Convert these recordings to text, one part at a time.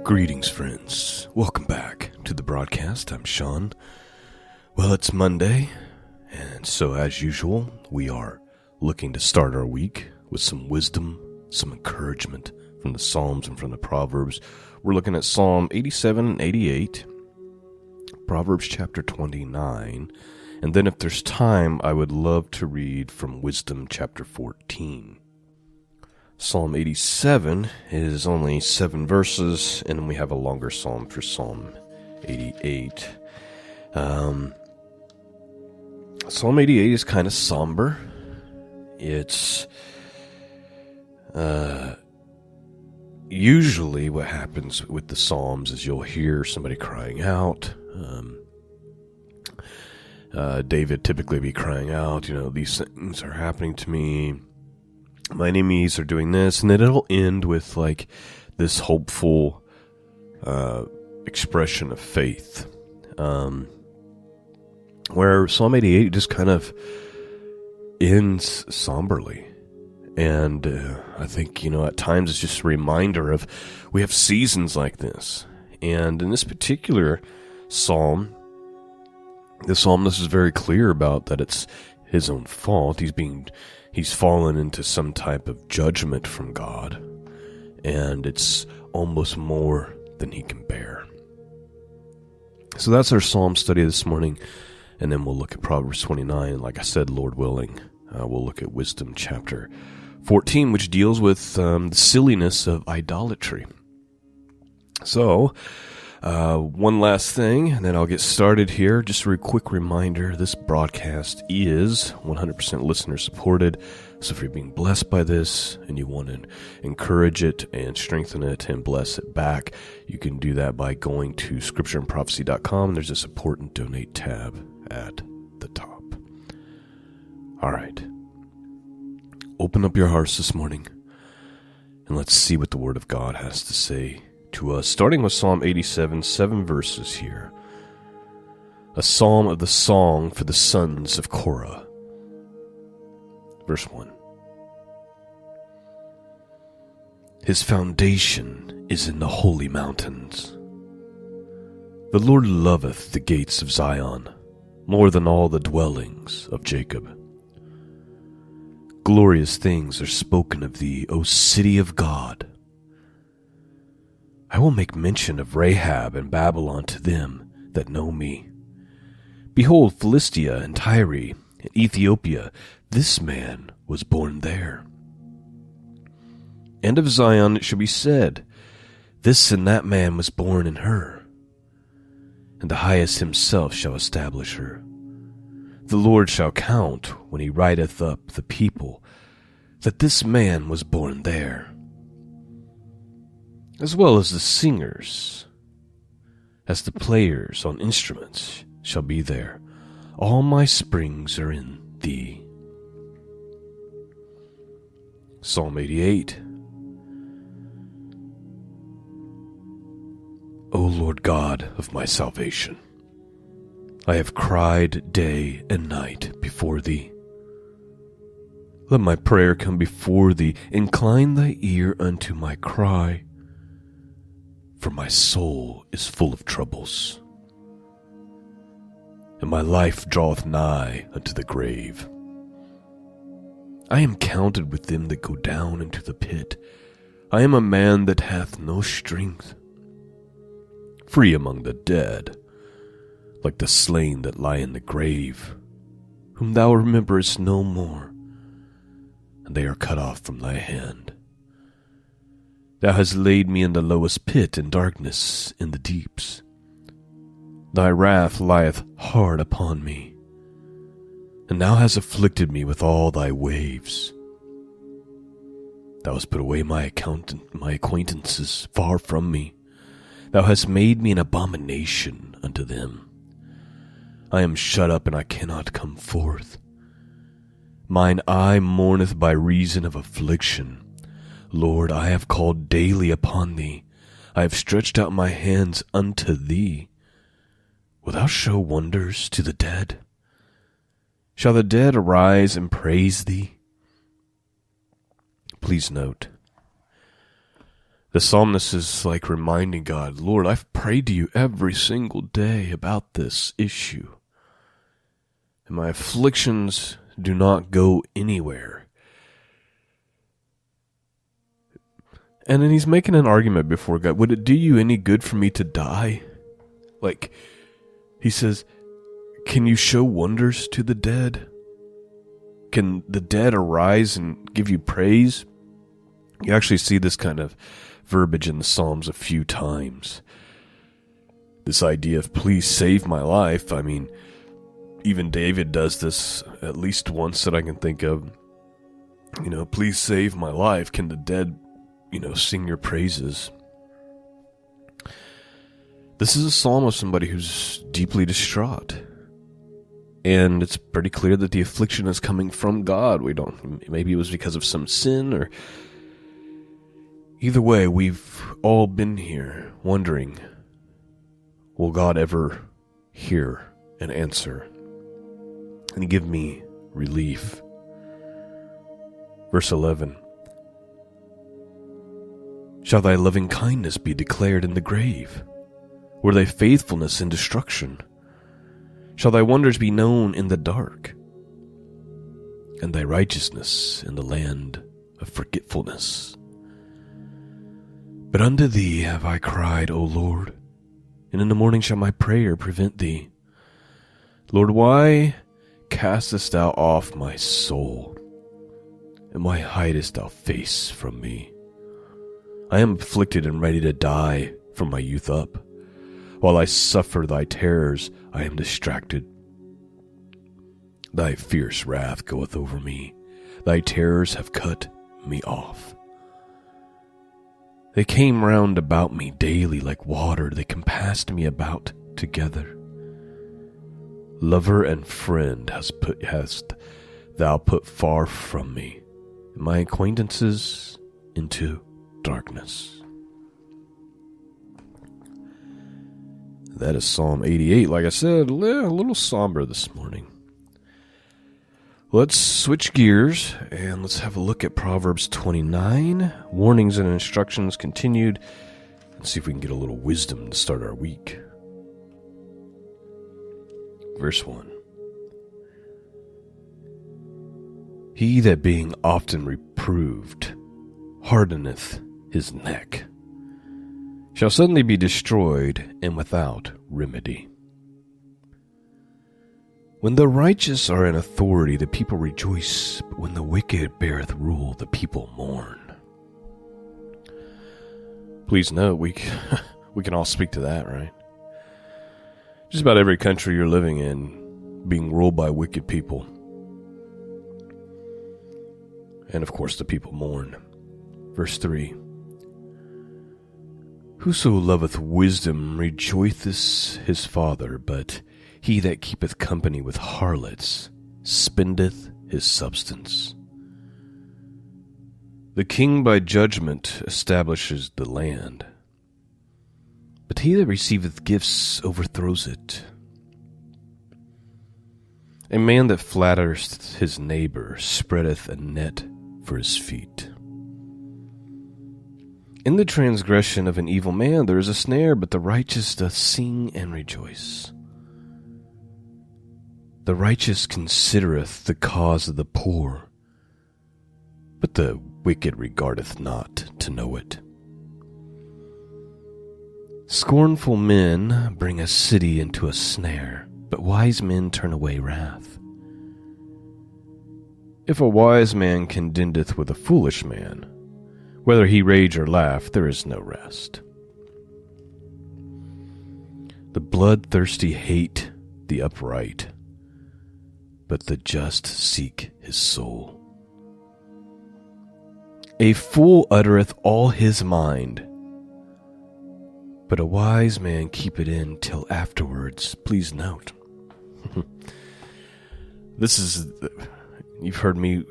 Greetings, friends. Welcome back to the broadcast. I'm Shawn. Well, it's Monday, and so as usual, we are looking to start our week with some wisdom, some encouragement from the Psalms and from the Proverbs. We're looking at Psalm 87 and 88, Proverbs chapter 29, and then if there's time, I would love to read from Wisdom chapter 14. Psalm 87 is only 7 verses, and we have a longer psalm for Psalm 88. Psalm 88 is kind of somber. It's usually what happens with the Psalms is you'll hear somebody crying out. David typically be crying out, these things are happening to me. My enemies are doing this, and then it'll end with like this hopeful expression of faith. Where Psalm 88 just kind of ends somberly. And I think, at times it's just a reminder of we have seasons like this. And in this particular psalm, the psalmist is very clear about that it's his own fault. He's fallen into some type of judgment from God, and it's almost more than he can bear. So that's our psalm study this morning, and then we'll look at Proverbs 29. Like I said, Lord willing, we'll look at Wisdom chapter 14, which deals with the silliness of idolatry. So, one last thing, and then I'll get started here. Just a quick reminder, this broadcast is 100% listener supported. So if you're being blessed by this and you want to encourage it and strengthen it and bless it back, you can do that by going to scriptureandprophecy.com. There's a support and donate tab at the top. All right. Open up your hearts this morning and let's see what the Word of God has to say to us, starting with Psalm 87, 7 verses here. A psalm of the song for the sons of Korah. Verse 1. His foundation is in the holy mountains. The Lord loveth the gates of Zion more than all the dwellings of Jacob. Glorious things are spoken of thee, O city of God. I will make mention of Rahab and Babylon to them that know me. Behold, Philistia and Tyre and Ethiopia, this man was born there. And of Zion it shall be said, this and that man was born in her. And the highest himself shall establish her. The Lord shall count when he writeth up the people, that this man was born there. As well as the singers, as the players on instruments shall be there. All my springs are in thee. Psalm 88. O Lord God of my salvation, I have cried day and night before thee. Let my prayer come before thee, incline thy ear unto my cry. For my soul is full of troubles, and my life draweth nigh unto the grave. I am counted with them that go down into the pit. I am a man that hath no strength, free among the dead, like the slain that lie in the grave, whom thou rememberest no more, and they are cut off from thy hand. Thou hast laid me in the lowest pit, and darkness in the deeps. Thy wrath lieth hard upon me, and thou hast afflicted me with all thy waves. Thou hast put away my acquaintances far from me. Thou hast made me an abomination unto them. I am shut up, and I cannot come forth. Mine eye mourneth by reason of affliction. Lord, I have called daily upon thee. I have stretched out my hands unto thee. Wilt thou show wonders to the dead? Shall the dead arise and praise thee? Please note, The psalmist is like reminding God, Lord, I've prayed to you every single day about this issue. And my afflictions do not go anywhere. And then he's making an argument before God. Would it do you any good for me to die? Like, he says, can you show wonders to the dead? Can the dead arise and give you praise? You actually see this kind of verbiage in the Psalms a few times. This idea of please save my life. I mean, even David does this at least once that I can think of. Please save my life. Can the dead, sing your praises? This is a psalm of somebody who's deeply distraught. And it's pretty clear that the affliction is coming from God. Maybe it was because of some sin, or either way, we've all been here wondering, will God ever hear and answer and give me relief? Verse 11. Shall thy loving kindness be declared in the grave, or thy faithfulness in destruction? Shall thy wonders be known in the dark, and thy righteousness in the land of forgetfulness? But unto thee have I cried, O Lord, and in the morning shall my prayer prevent thee. Lord, why castest thou off my soul, and why hidest thou face from me? I am afflicted and ready to die from my youth up. While I suffer thy terrors, I am distracted. Thy fierce wrath goeth over me. Thy terrors have cut me off. They came round about me daily like water. They compassed me about together. Lover and friend hast thou put far from me, and my acquaintances into darkness. That is Psalm 88. Like I said, a little somber this morning. Let's switch gears and let's have a look at Proverbs 29. Warnings and instructions continued. Let's see if we can get a little wisdom to start our week. Verse 1. He that being often reproved hardeneth his neck shall suddenly be destroyed and without remedy. When the righteous are in authority, the people rejoice, but when the wicked beareth rule, the people mourn. Please note, we can all speak to that, right? Just about every country you're living in being ruled by wicked people. And of course the people mourn. Verse 3. Whoso loveth wisdom rejoiceth his father, but he that keepeth company with harlots spendeth his substance. The king by judgment establishes the land, but he that receiveth gifts overthrows it. A man that flattereth his neighbor spreadeth a net for his feet. In the transgression of an evil man there is a snare, but the righteous doth sing and rejoice. The righteous considereth the cause of the poor, but the wicked regardeth not to know it. Scornful men bring a city into a snare, but wise men turn away wrath. If a wise man contendeth with a foolish man, whether he rage or laugh, there is no rest. The bloodthirsty hate the upright, but the just seek his soul. A fool uttereth all his mind, but a wise man keepeth in till afterwards. Please note. You've heard me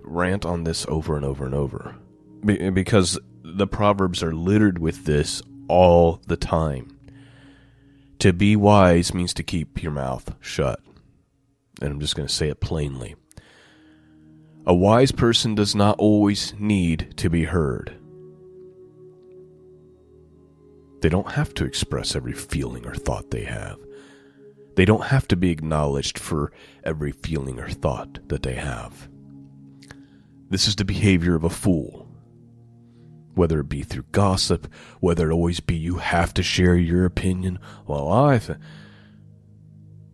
rant on this over and over and over, because the Proverbs are littered with this all the time. To be wise means to keep your mouth shut. And I'm just going to say it plainly. A wise person does not always need to be heard. They don't have to express every feeling or thought they have. They don't have to be acknowledged for every feeling or thought that they have. This is the behavior of a fool. Whether it be through gossip, whether it always be you have to share your opinion. Well,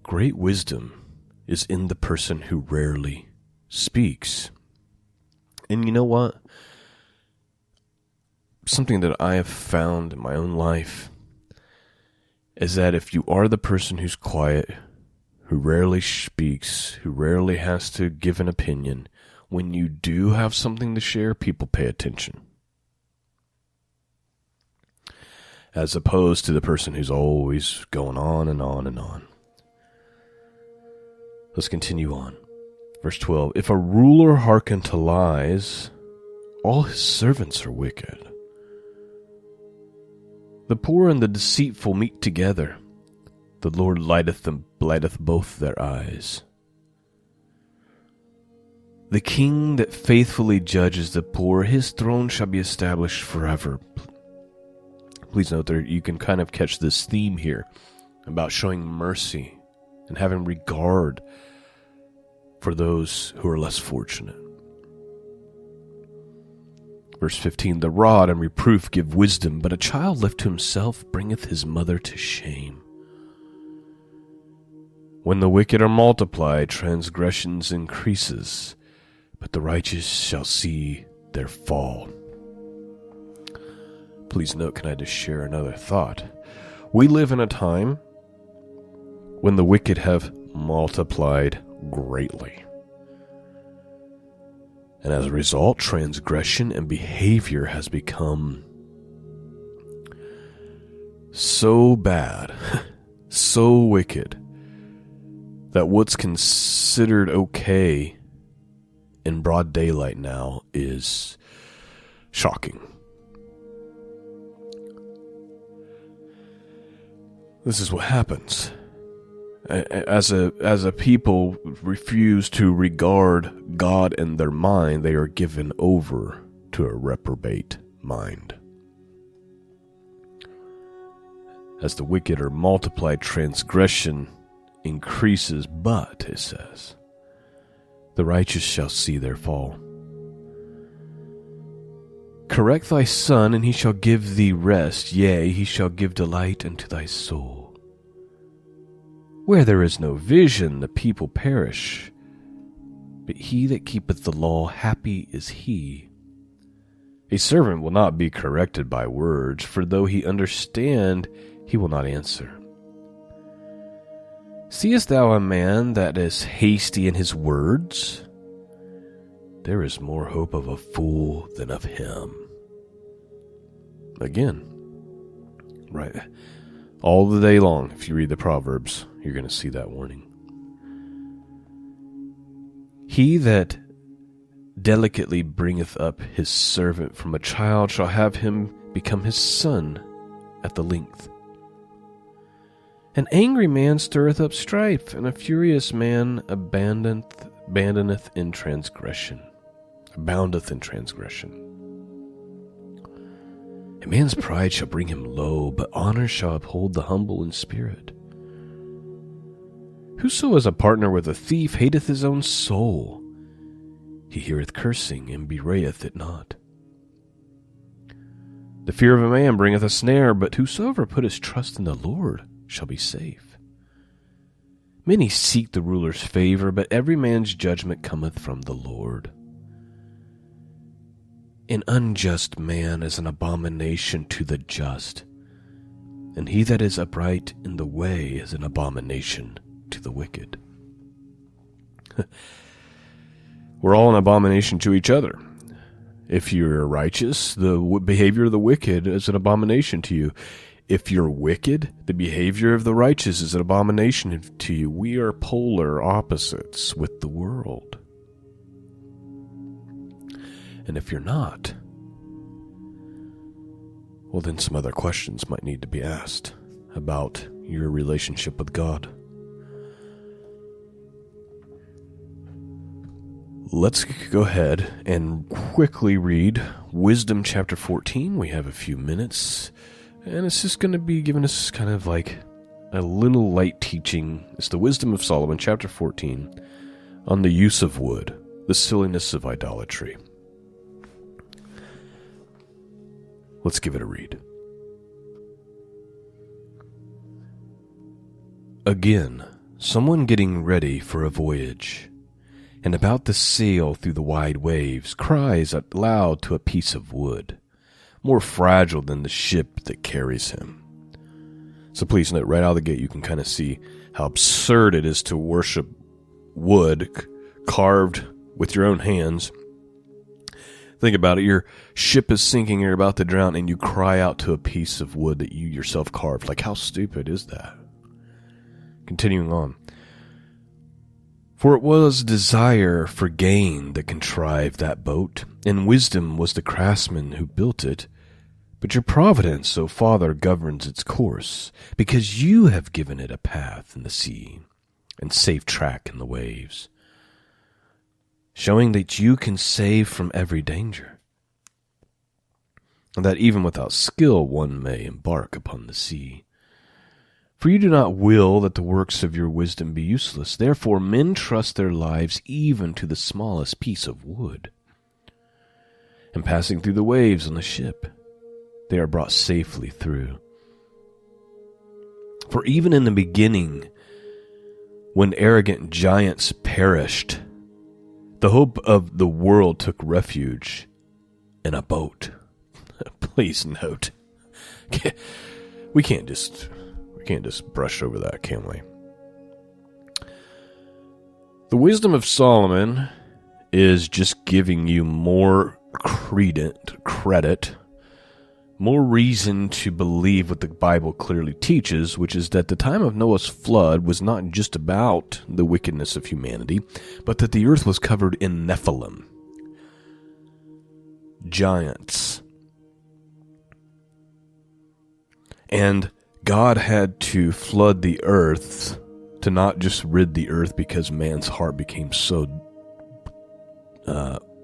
great wisdom is in the person who rarely speaks. And you know what? Something that I have found in my own life is that if you are the person who's quiet, who rarely speaks, who rarely has to give an opinion, when you do have something to share, people pay attention. As opposed to the person who's always going on and on and on. Let's continue on. Verse 12, if a ruler hearken to lies, all his servants are wicked. The poor and the deceitful meet together. The Lord lighteth both their eyes. The king that faithfully judges the poor, his throne shall be established forever. Please note there you can kind of catch this theme here about showing mercy and having regard for those who are less fortunate. Verse 15, the rod and reproof give wisdom, but a child left to himself bringeth his mother to shame. When the wicked are multiplied, transgressions increases, but the righteous shall see their fall. Please note, can I just share another thought? We live in a time when the wicked have multiplied greatly. And as a result, transgression and behavior has become so bad, so wicked, that what's considered okay in broad daylight now is shocking. This is what happens. As a people refuse to regard God in their mind, they are given over to a reprobate mind. As the wicked are multiplied, transgression increases, but, it says, the righteous shall see their fall. Correct thy son, and he shall give thee rest, yea, he shall give delight unto thy soul. Where there is no vision, the people perish. But he that keepeth the law, happy is he. A servant will not be corrected by words, for though he understand, he will not answer. Seest thou a man that is hasty in his words? There is more hope of a fool than of him. Again, right? All the day long, if you read the Proverbs, you're going to see that warning. He that delicately bringeth up his servant from a child shall have him become his son at the length. An angry man stirreth up strife, and a furious man aboundeth in transgression. A man's pride shall bring him low, but honor shall uphold the humble in spirit. Whoso is a partner with a thief hateth his own soul. He heareth cursing, and bewrayeth it not. The fear of a man bringeth a snare, but whosoever put his trust in the Lord shall be safe. Many seek the ruler's favor, but every man's judgment cometh from the Lord. An unjust man is an abomination to the just, and he that is upright in the way is an abomination to the wicked. We're all an abomination to each other. If you're righteous, the behavior of the wicked is an abomination to you. If you're wicked, the behavior of the righteous is an abomination to you. We are polar opposites with the world. And if you're not, well, then some other questions might need to be asked about your relationship with God. Let's go ahead and quickly read Wisdom chapter 14. We have a few minutes, and it's just going to be giving us kind of like a little light teaching. It's the Wisdom of Solomon, chapter 14, on the use of wood, the silliness of idolatry. Let's give it a read. Again, someone getting ready for a voyage, and about to sail through the wide waves, cries out loud to a piece of wood, more fragile than the ship that carries him. So please note, right out of the gate, you can kind of see how absurd it is to worship wood carved with your own hands. Think about it. Your ship is sinking, you're about to drown, and you cry out to a piece of wood that you yourself carved. Like, how stupid is that? Continuing on. For it was desire for gain that contrived that boat, and wisdom was the craftsman who built it. But your providence, O Father, governs its course, because you have given it a path in the sea, and safe track in the waves, showing that you can save from every danger, and that even without skill one may embark upon the sea. For you do not will that the works of your wisdom be useless. Therefore men trust their lives even to the smallest piece of wood. And passing through the waves on the ship, they are brought safely through. For even in the beginning, when arrogant giants perished, the hope of the world took refuge in a boat. Please note, we can't just brush over that, can we? The Wisdom of Solomon is just giving you more credit, more reason to believe what the Bible clearly teaches, which is that the time of Noah's flood was not just about the wickedness of humanity, but that the earth was covered in Nephilim, giants. And God had to flood the earth to not just rid the earth because man's heart became so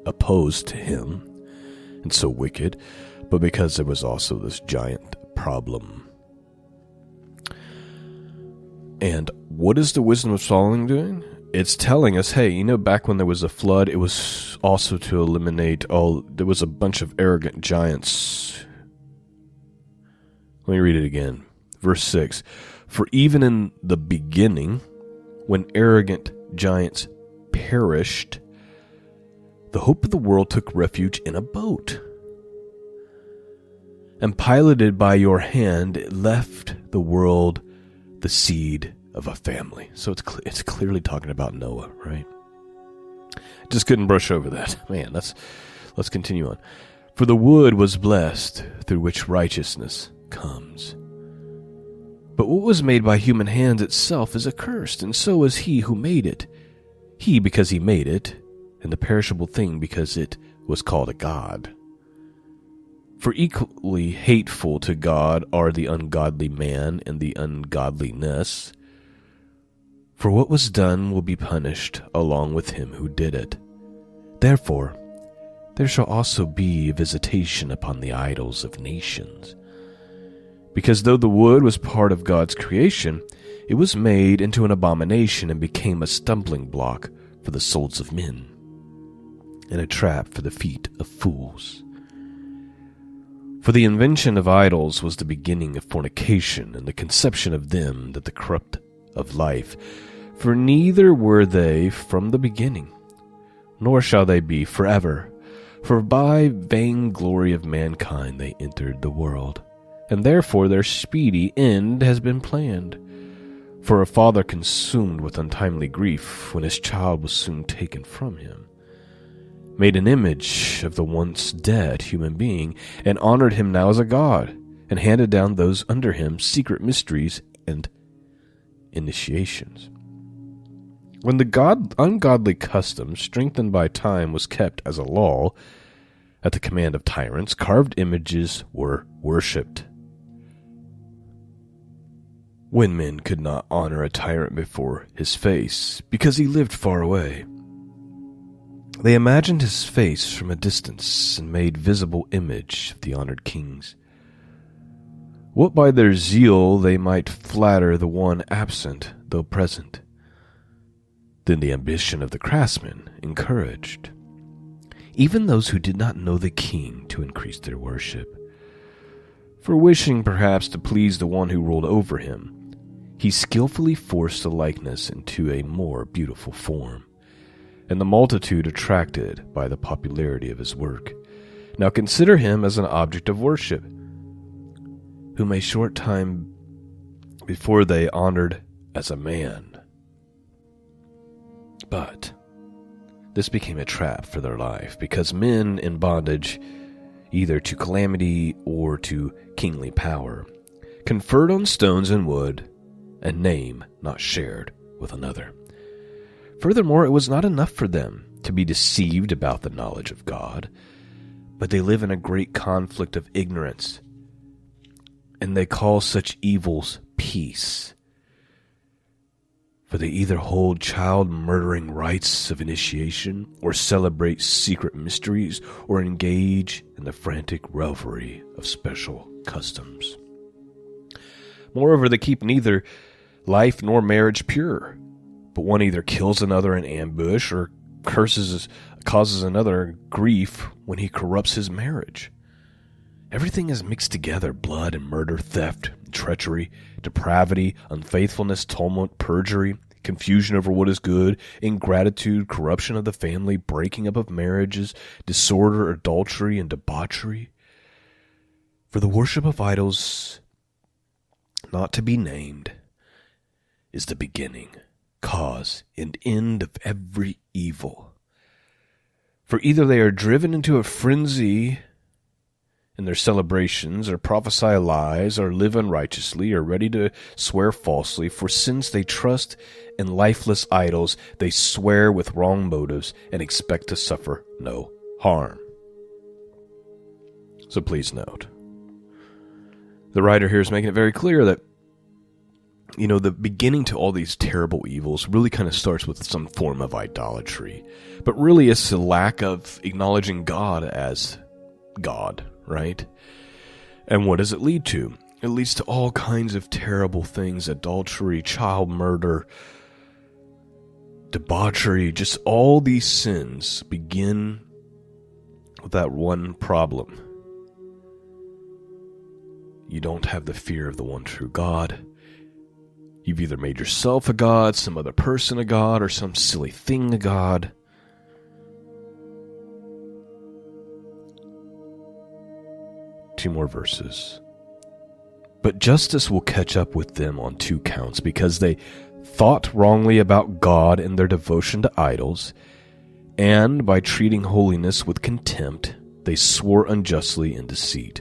opposed to him and so wicked, but because there was also this giant problem. And what is the Wisdom of Solomon doing? It's telling us, hey, back when there was a flood, it was also to eliminate there was a bunch of arrogant giants. Let me read it again. Verse 6, for even in the beginning, when arrogant giants perished, the hope of the world took refuge in a boat. And piloted by your hand, it left the world the seed of a family. So it's clearly talking about Noah, right? Just couldn't brush over that. Man, let's continue on. For the wood was blessed, through which righteousness comes. But what was made by human hands itself is accursed, and so is he who made it. He because he made it, and the perishable thing because it was called a god. For equally hateful to God are the ungodly man and the ungodliness. For what was done will be punished along with him who did it. Therefore, there shall also be a visitation upon the idols of nations. Because though the wood was part of God's creation, it was made into an abomination and became a stumbling block for the souls of men, and a trap for the feet of fools. For the invention of idols was the beginning of fornication, and the conception of them that the corrupt of life. For neither were they from the beginning, nor shall they be forever. For by vainglory of mankind they entered the world, and therefore their speedy end has been planned. For a father consumed with untimely grief when his child was soon taken from him, made an image of the once dead human being, and honored him now as a god, and handed down those under him secret mysteries and initiations. When the ungodly custom, strengthened by time, was kept as a law, at the command of tyrants, carved images were worshipped. When men could not honor a tyrant before his face, because he lived far away, they imagined his face from a distance and made visible image of the honored kings. what by their zeal they might flatter the one absent, though present. Then the ambition of the craftsmen encouraged even those who did not know the king to increase their worship. For wishing perhaps to please the one who ruled over him, he skillfully forced the likeness into a more beautiful form, and the multitude attracted by the popularity of his work. Now consider him as an object of worship, whom a short time before they honored as a man. But this became a trap for their life, because men in bondage, either to calamity or to kingly power, conferred on stones and wood, a name not shared with another. Furthermore, it was not enough for them to be deceived about the knowledge of God, but they live in a great conflict of ignorance, and they call such evils peace. For they either hold child-murdering rites of initiation, or celebrate secret mysteries, or engage in the frantic revelry of special customs. Moreover, they keep neither life nor marriage pure, but one either kills another in ambush, or causes another grief when he corrupts his marriage. Everything is mixed together: blood and murder, theft, treachery, depravity, unfaithfulness, tumult, perjury, confusion over what is good, ingratitude, corruption of the family, breaking up of marriages, disorder, adultery, and debauchery. For the worship of idols, not to be named, is the beginning, cause, and end of every evil. For either they are driven into a frenzy in their celebrations, or prophesy lies, or live unrighteously, or ready to swear falsely. For since they trust in lifeless idols, they swear with wrong motives and expect to suffer no harm. So please note, the writer here is making it very clear that, the beginning to all these terrible evils really kind of starts with some form of idolatry. But really it's a lack of acknowledging God as God, right? And what does it lead to? It leads to all kinds of terrible things: adultery, child murder, debauchery. Just all these sins begin with that one problem. You don't have the fear of the one true God. You've either made yourself a god, some other person a god, or some silly thing a god. Two more verses. But justice will catch up with them on two counts, because they thought wrongly about God in their devotion to idols, and by treating holiness with contempt, they swore unjustly in deceit.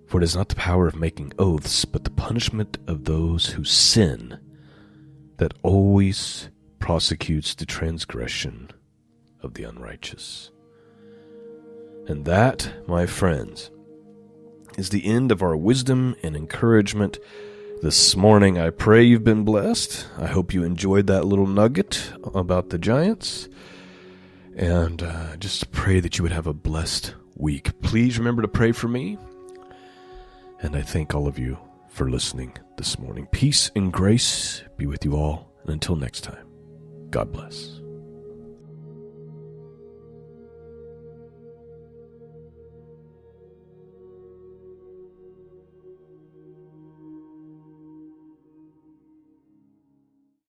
For it is not the power of making oaths, but the punishment of those who sin, that always prosecutes the transgression of the unrighteous. And that, my friends, is the end of our wisdom and encouragement this morning. I pray you've been blessed. I hope you enjoyed that little nugget about the Giants. And just pray that you would have a blessed week. Please remember to pray for me. And I thank all of you for listening this morning. Peace and grace be with you all. And until next time, God bless.